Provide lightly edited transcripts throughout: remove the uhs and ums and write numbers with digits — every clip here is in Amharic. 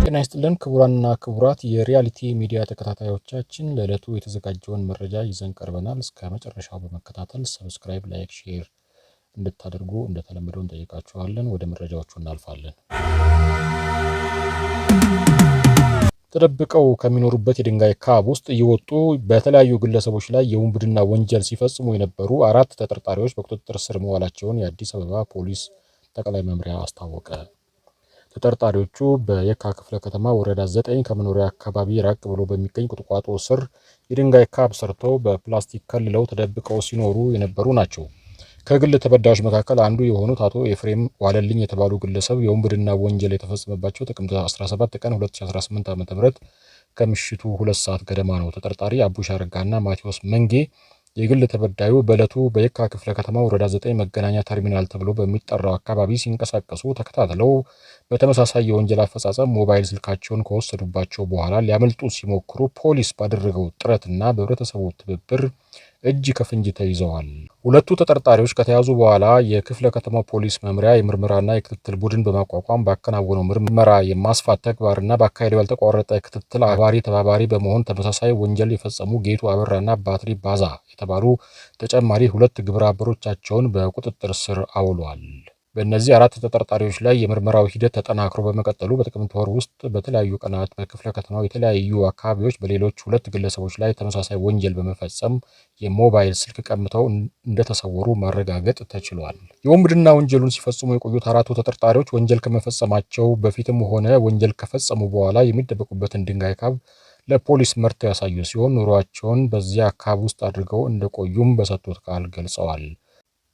ጤና ይስጥልን ክቡራንና ክቡራት የሪያሊቲ ሚዲያ ተከታታዮቻችን ለዕለቱ የተዘጋጀውን መረጃ ይዘን ቀርበናል። እስከ መጨረሻው በመከታተል ሰብስክራይብ፣ ላይክ፣ ሼር እንድታደርጉ እንደተለመደው እንጠይቃችኋለን። ወደ መረጃዎቹ እናልፋለን። ተደብቀው ከሚኖሩበት የድንጋይ ካብ ውስጥ እየወጡ በተለያዩ ግለሰቦች ላይ የውንብድና ወንጀል ሲፈጽሙ የነበሩ 4 ተጠርጣሪዎች በቁጥጥር ስር መዋላቸውን የአዲስ አበባ ፖሊስ ጠቅላይ መምሪያ አስታወቀ። ተጠርጣሪዎቹ በየካ ክፍለ ከተማ ወረዳ 9 ከመኖሪያ አካባቢ ራቅ ብሎ በሚገኝ ቁጥቋጦ ስር የድንጋይ ካብ ሰርተው በፕላስቲክ ከልለው ተደብቀው ሲኖሩ የነበሩ ናቸው። ከግል ተበዳዮች መካከል አንዱ የሆኑት አቶ ኤፍሬም ዋለልኝ የተባሉ ግለሰብ የውንብድና ወንጀል የተፈጸመባቸው ጥቅምት 17 ቀን 2018 ዓ.ም ከምሽቱ 2 ሰዓት ገደማ ነው። ተጠርጣሪ አቡሽ አረጋና ማቴዎስ መንጌ የግል ተበዳዩ በዕለቱ በየካ ክፍለ ከተማ ወረዳ 9 መገናኛ ተርሚናል ተብሎ በሚጠራው አካባቢ ሲንቀሳቀሱ ተከታትለው በተመሳሳይ የወንጀል አፈጻጸም ሞባይል ስልካቸውን ከወሰዱባቸው በኋላ ሊያመልጡ ሲሞክሩ ፖሊስ ባደረገው ጥረትና በህብረተሰቡ ትብብር እጅ ከፍንጅ ተይዘዋል። ሁለቱ ተጠርጣሪዎች ከተያዙ በኋላ የክፍለ ከተማው ፖሊስ መምሪያ የምርመራና የክትትል ቡድን በማቋቋም ባከናወነው ምርመራ የማስፋት ተግባርና ባካሄደው ያልተቋረጠ ክትትል ተባባሪ በመሆን ተመሳሳይ ወንጀል የፈጸሙ ጌቱ አበራና ባትሪ ባዛ የተባሉ ተጨማሪ 2 ግብረ አበሮቻቸውን በቁጥጥር ስር አውሏል። በእነዚህ 4 ተጠርጣሪዎች ላይ የምርመራው ሂደት ተጠናክሮ በመቀጠሉ በጥቅምት ወር ውስጥ በተለያዩ ቀናት በክፍለ ከተማው የተለያዩ አካባቢዎች በሌሎች 2 ግለሰቦች ላይ ተመሳሳይ ወንጀል በመፈጸም የሞባይል ስልክ ቀምተው እንደተሰወሩ ማረጋገጥ ተችሏል። የውንብድና ወንጀሉን ሲፈጽሙ የቆዩት 4ቱ ተጠርጣሪዎች ወንጀል ከመፈጸማቸው በፊትም ሆነ ወንጀል ከፈጸሙ በኋላ የሚደበቁበትን ድንጋይ ካብ ለፖሊስ መርተው ያሳዩ ሲሆን ኑሯቸውን በዚያ ካብ ውስጥ አድርገው እንደቆዩም በሰጡት ቃል ገልጸዋል።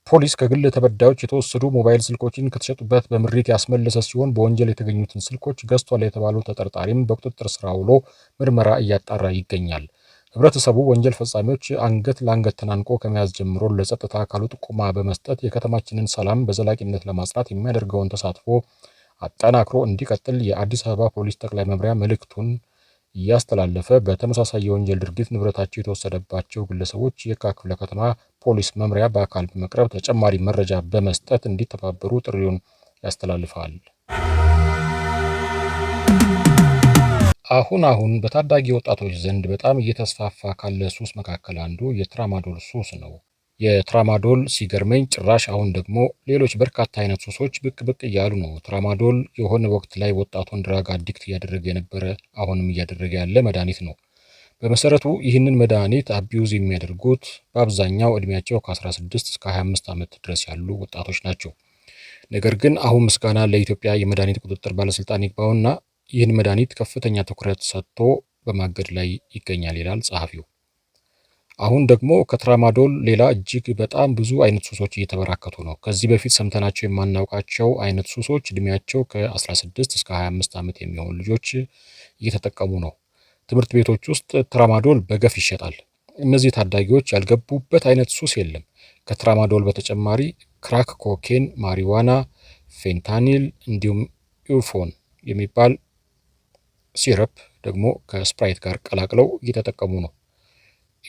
ፖሊስ ከግል ተበዳዮች የተወሰዱ ሞባይል ስልኮችን ከተሸጡበት በምሪት ያስመለሰ ሲሆን በወንጀል የተገኙትን ስልኮች ገዝቷል የተባለው ተጠርጣሪም በቁጥጥር ስር ውሎ ምርመራ እያጣራ ይገኛል። ህብረተሰቡ ወንጀል ፈጻሚዎች አንገት ለአንገት ተናንቆ ከመያዝ ጀምሮ ለጸጥታ አካሉ ጥቆማ በመስጠት የከተማችንን ሰላም በዘላቂነት ለማጽናት የሚያደርገውን ተሳትፎ አጠናክሮ እንዲቀጥል የአዲስ አበባ ፖሊስ ጠቅላይ መምሪያ መልእክቱን እያስተላለፈ በተመሳሳይ የወንጀል ድርጊት ንብረታቸው የተወሰደባቸው ግለሰቦች የካ ክፍለ ከተማ ፖሊስ መምሪያ በአካል በመቅረብ ተጨማሪ መረጃ በመስጠት እንዲተባበሩ ጥሪውን ያስተላልፋል። አሁን በታዳጊ ወጣቶች ዘንድ በጣም እየተስፋፋ ካለ ሱስ መካከል አንዱ የትራማዶል ሱስ ነው። የትራማዶል ሲገርመኝ ጭራሽ አሁን ደግሞ ሌሎች በርካታ አይነት ሱሶች ብቅ እያሉ ነው። ትራማዶል የሆነ ወቅት ላይ ወጣቱን ድራግ አዲክት እያደረገ የነበረ አሁንም እያደረገ ያለ መድኃኒት ነው። በመሰረቱ ይህንን መድኃኒት አቢዩዝ የሚያደርጉት በአብዛኛው እድሜያቸው ከ16 እስከ 25 ዓመት ድረስ ያሉ ወጣቶች ናቸው። ነገር ግን አሁን ምስጋና ለኢትዮጵያ የመድኃኒት ቁጥጥር ባለስልጣን ይግባውና ይህን መድኃኒት ከፍተኛ ትኩረት ሰጥቶ በማገድ ላይ ይገኛል ይላል ጸሐፊው። አሁን ደግሞ ከትራማዶል ሌላ እጅግ በጣም ብዙ አይነት ሱሶች እየተበራከቱ ነው። ከዚህ በፊት ሰምተናቸው የማናውቃቸው አይነት ሱሶች እድሜያቸው ከ16 እስከ 25 ዓመት የሚሆኑ ልጆች እየተጠቀሙ ነው። ትምህርት ቤቶች ውስጥ ትራማዶል በገፍ ይሸጣል። እነዚህ ታዳጊዎች ያልገቡበት አይነት ሱስ የለም። ከትራማዶል በተጨማሪ ክራክ ኮኬን፣ ማሪዋና፣ ፌንታኒል እንዲሁም ዩፎን የሚባል ሲረፕ ደግሞ ከስፕራይት ጋር ቀላቅለው እየተጠቀሙ ነው።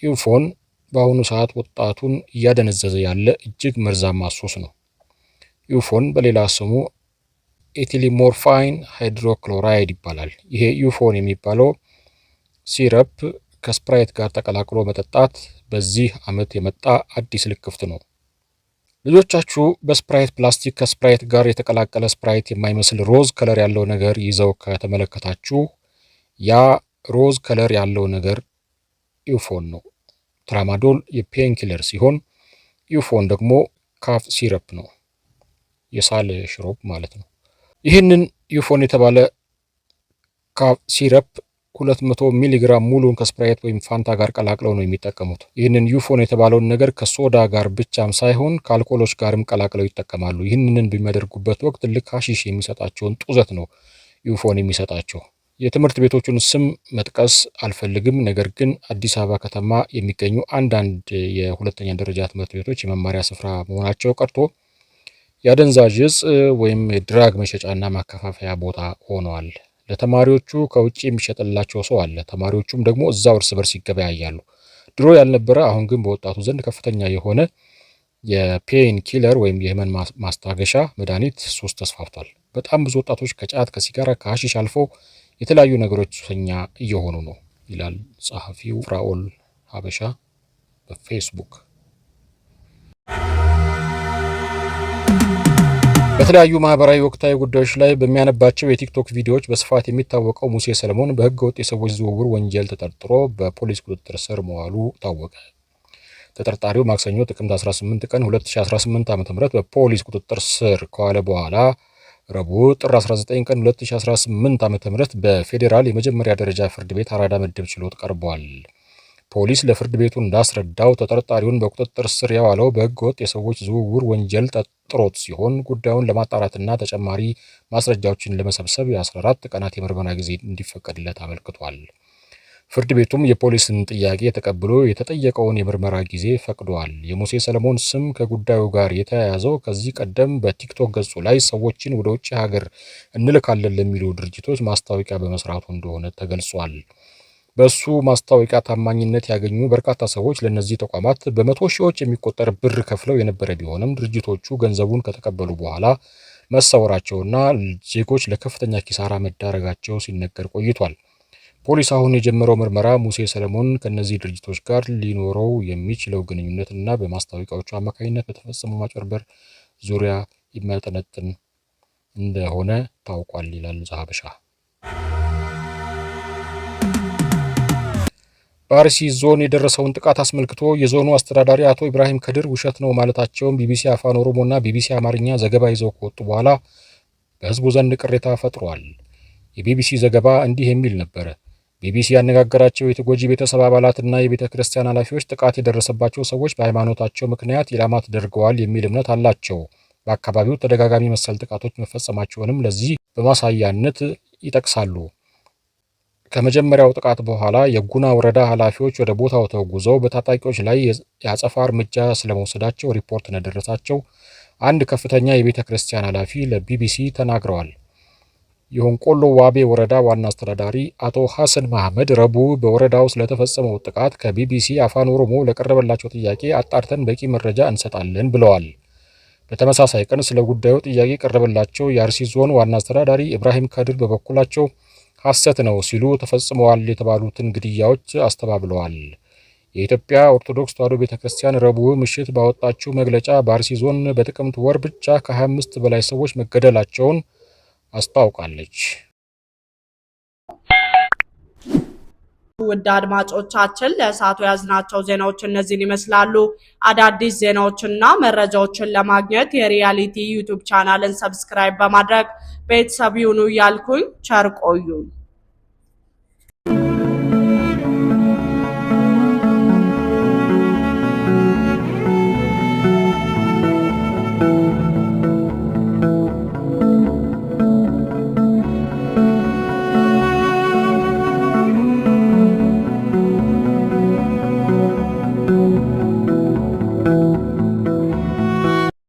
ዩፎን በአሁኑ ሰዓት ወጣቱን እያደነዘዘ ያለ እጅግ መርዛማ ሱስ ነው። ዩፎን በሌላ ስሙ ኤቲሊሞርፋይን ሃይድሮክሎራይድ ይባላል። ይሄ ዩፎን የሚባለው ሲረፕ ከስፕራይት ጋር ተቀላቅሎ መጠጣት በዚህ ዓመት የመጣ አዲስ ልክፍት ነው። ልጆቻችሁ በስፕራይት ፕላስቲክ ከስፕራይት ጋር የተቀላቀለ ስፕራይት የማይመስል ሮዝ ከለር ያለው ነገር ይዘው ከተመለከታችሁ ያ ሮዝ ከለር ያለው ነገር ዩፎን ነው። ትራማዶል የፔን ኪለር ሲሆን ዩፎን ደግሞ ካፍ ሲረፕ ነው፣ የሳል ሽሮፕ ማለት ነው። ይህንን ዩፎን የተባለ ካፍ ሲረፕ 200 ሚሊግራም ሙሉን ከስፕራይት ወይም ፋንታ ጋር ቀላቅለው ነው የሚጠቀሙት። ይህንን ዩፎን የተባለውን ነገር ከሶዳ ጋር ብቻም ሳይሆን ከአልኮሎች ጋርም ቀላቅለው ይጠቀማሉ። ይህንን በሚያደርጉበት ወቅት ልክ ሐሺሽ የሚሰጣቸውን ጡዘት ነው ዩፎን የሚሰጣቸው። የትምህርት ቤቶቹን ስም መጥቀስ አልፈልግም። ነገር ግን አዲስ አበባ ከተማ የሚገኙ አንዳንድ የሁለተኛ ደረጃ ትምህርት ቤቶች የመማሪያ ስፍራ መሆናቸው ቀርቶ የአደንዛዥ እጽ ወይም የድራግ መሸጫና ማከፋፈያ ቦታ ሆነዋል። ለተማሪዎቹ ከውጭ የሚሸጥላቸው ሰው አለ። ተማሪዎቹም ደግሞ እዛው እርስ በርስ ይገበያያሉ። ድሮ ያልነበረ አሁን ግን በወጣቱ ዘንድ ከፍተኛ የሆነ የፔን ኪለር ወይም የህመም ማስታገሻ መድኃኒት ሱስ ተስፋፍቷል። በጣም ብዙ ወጣቶች ከጫት ከሲጋራ ከሐሺሽ አልፎ የተለያዩ ነገሮች ሱሰኛ እየሆኑ ነው ይላል ጸሐፊው ፍራኦል ሀበሻ በፌስቡክ። በተለያዩ ማህበራዊ ወቅታዊ ጉዳዮች ላይ በሚያነባቸው የቲክቶክ ቪዲዮዎች በስፋት የሚታወቀው ሙሴ ሰለሞን በህገ ወጥ የሰዎች ዝውውር ወንጀል ተጠርጥሮ በፖሊስ ቁጥጥር ስር መዋሉ ታወቀ። ተጠርጣሪው ማክሰኞ ጥቅምት 18 ቀን 2018 ዓ.ም በፖሊስ ቁጥጥር ስር ከዋለ በኋላ ረቡዕ ጥር 19 ቀን 2018 ዓ.ም በፌዴራል የመጀመሪያ ደረጃ ፍርድ ቤት አራዳ ምድብ ችሎት ቀርቧል። ፖሊስ ለፍርድ ቤቱ እንዳስረዳው ተጠርጣሪውን በቁጥጥር ስር ያዋለው በህገ ወጥ የሰዎች ዝውውር ወንጀል ጠርጥሮት ሲሆን ጉዳዩን ለማጣራትና ተጨማሪ ማስረጃዎችን ለመሰብሰብ የ14 ቀናት የምርመራ ጊዜ እንዲፈቀድለት አመልክቷል። ፍርድ ቤቱም የፖሊስን ጥያቄ ተቀብሎ የተጠየቀውን የምርመራ ጊዜ ፈቅዷል። የሙሴ ሰለሞን ስም ከጉዳዩ ጋር የተያያዘው ከዚህ ቀደም በቲክቶክ ገጹ ላይ ሰዎችን ወደ ውጭ ሀገር እንልካለን ለሚሉ ድርጅቶች ማስታወቂያ በመስራቱ እንደሆነ ተገልጿል። በሱ ማስታወቂያ ታማኝነት ያገኙ በርካታ ሰዎች ለነዚህ ተቋማት በመቶ ሺዎች የሚቆጠር ብር ከፍለው የነበረ ቢሆንም ድርጅቶቹ ገንዘቡን ከተቀበሉ በኋላ መሰወራቸውና ዜጎች ለከፍተኛ ኪሳራ መዳረጋቸው ሲነገር ቆይቷል። ፖሊስ አሁን የጀመረው ምርመራ ሙሴ ሰለሞን ከነዚህ ድርጅቶች ጋር ሊኖረው የሚችለው ግንኙነትና በማስታወቂያዎቹ አማካኝነት በተፈጸመው ማጭበርበር ዙሪያ የሚያጠነጥን እንደሆነ ታውቋል ይላል ሀበሻ። በአርሲ ዞን የደረሰውን ጥቃት አስመልክቶ የዞኑ አስተዳዳሪ አቶ ኢብራሂም ከድር ውሸት ነው ማለታቸውን ቢቢሲ አፋን ኦሮሞና ቢቢሲ አማርኛ ዘገባ ይዘው ከወጡ በኋላ በህዝቡ ዘንድ ቅሬታ ፈጥሯል። የቢቢሲ ዘገባ እንዲህ የሚል ነበር። ቢቢሲ ያነጋገራቸው የተጎጂ ቤተሰብ አባላትና የቤተ ክርስቲያን ኃላፊዎች ጥቃት የደረሰባቸው ሰዎች በሃይማኖታቸው ምክንያት ኢላማ ተደርገዋል የሚል እምነት አላቸው። በአካባቢው ተደጋጋሚ መሰል ጥቃቶች መፈጸማቸውንም ለዚህ በማሳያነት ይጠቅሳሉ። ከመጀመሪያው ጥቃት በኋላ የጉና ወረዳ ኃላፊዎች ወደ ቦታው ተጉዘው በታጣቂዎች ላይ የአጸፋ እርምጃ ስለመውሰዳቸው ሪፖርት እንደደረሳቸው አንድ ከፍተኛ የቤተ ክርስቲያን ኃላፊ ለቢቢሲ ተናግረዋል። የሆንቆሎ ዋቤ ወረዳ ዋና አስተዳዳሪ አቶ ሐሰን መሐመድ ረቡዕ በወረዳው ስለተፈጸመው ጥቃት ከቢቢሲ አፋን ኦሮሞ ለቀረበላቸው ጥያቄ አጣርተን በቂ መረጃ እንሰጣለን ብለዋል። በተመሳሳይ ቀን ስለ ጉዳዩ ጥያቄ ቀረበላቸው የአርሲ ዞን ዋና አስተዳዳሪ ኢብራሂም ከድር በበኩላቸው ሐሰት ነው ሲሉ ተፈጽመዋል የተባሉትን ግድያዎች አስተባብለዋል። የኢትዮጵያ ኦርቶዶክስ ተዋሕዶ ቤተክርስቲያን ረቡዕ ምሽት ባወጣችው መግለጫ በአርሲ ዞን በጥቅምት ወር ብቻ ከ25 በላይ ሰዎች መገደላቸውን አስታውቃለች። ውድ አድማጮቻችን ለሰዓቱ ያዝናቸው ዜናዎች እነዚህን ይመስላሉ። አዳዲስ ዜናዎችና መረጃዎችን ለማግኘት የሪያሊቲ ዩቲዩብ ቻናልን ሰብስክራይብ በማድረግ ቤተሰብ ይሁኑ እያልኩኝ ቸር ቆዩን።